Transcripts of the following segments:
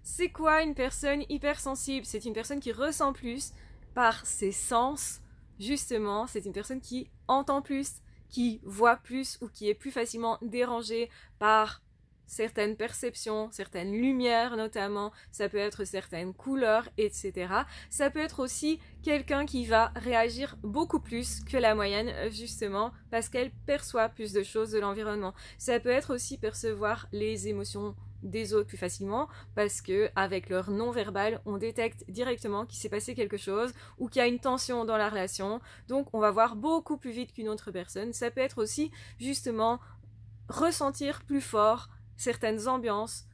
C'est quoi une personne hypersensible? C'est une personne qui ressent plus par ses sens, justement, c'est une personne qui entend plus, qui voit plus ou qui est plus facilement dérangée par certaines perceptions, certaines lumières notamment, ça peut être certaines couleurs, etc. Ça peut être aussi quelqu'un qui va réagir beaucoup plus que la moyenne, justement, parce qu'elle perçoit plus de choses de l'environnement. Ça peut être aussi percevoir les émotions des autres plus facilement, parce que avec leur non-verbal, on détecte directement qu'il s'est passé quelque chose ou qu'il y a une tension dans la relation, donc on va voir beaucoup plus vite qu'une autre personne. Ça peut être aussi, justement, ressentir plus fort certaines ambiances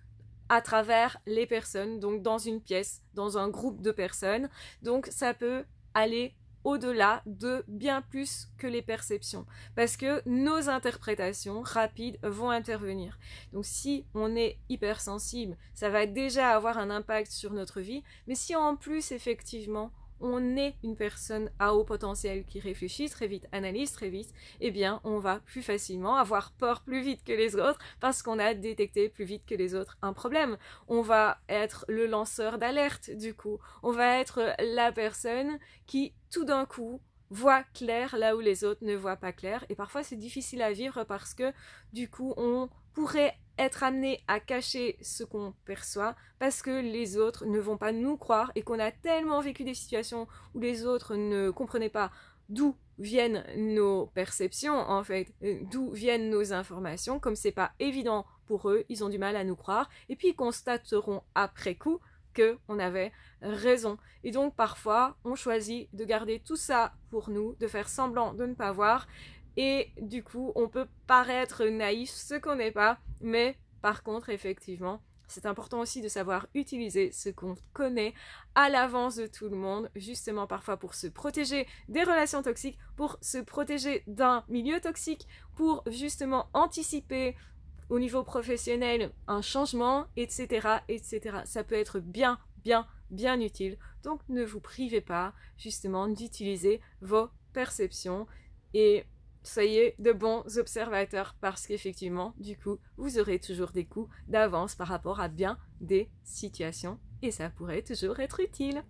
à travers les personnes, donc dans une pièce, dans un groupe de personnes. Donc ça peut aller au-delà de bien plus que les perceptions, parce que nos interprétations rapides vont intervenir. Donc si on est hypersensible, ça va déjà avoir un impact sur notre vie, mais si en plus effectivement on est une personne à haut potentiel qui réfléchit très vite, analyse très vite, eh bien on va plus facilement avoir peur plus vite que les autres parce qu'on a détecté plus vite que les autres un problème. On va être le lanceur d'alerte du coup. On va être la personne qui tout d'un coup voit clair là où les autres ne voient pas clair. Et parfois c'est difficile à vivre parce que du coup on pourrait être amené à cacher ce qu'on perçoit parce que les autres ne vont pas nous croire et qu'on a tellement vécu des situations où les autres ne comprenaient pas d'où viennent nos perceptions en fait, d'où viennent nos informations, comme c'est pas évident pour eux, ils ont du mal à nous croire et puis ils constateront après coup qu'on avait raison. Et donc parfois on choisit de garder tout ça pour nous, de faire semblant de ne pas voir. Et du coup, on peut paraître naïf, ce qu'on n'est pas, mais par contre, effectivement, c'est important aussi de savoir utiliser ce qu'on connaît à l'avance de tout le monde, justement parfois pour se protéger des relations toxiques, pour se protéger d'un milieu toxique, pour justement anticiper au niveau professionnel un changement, etc., etc. Ça peut être bien, bien, bien utile. Donc ne vous privez pas justement d'utiliser vos perceptions et soyez de bons observateurs parce qu'effectivement, du coup, vous aurez toujours des coups d'avance par rapport à bien des situations et ça pourrait toujours être utile.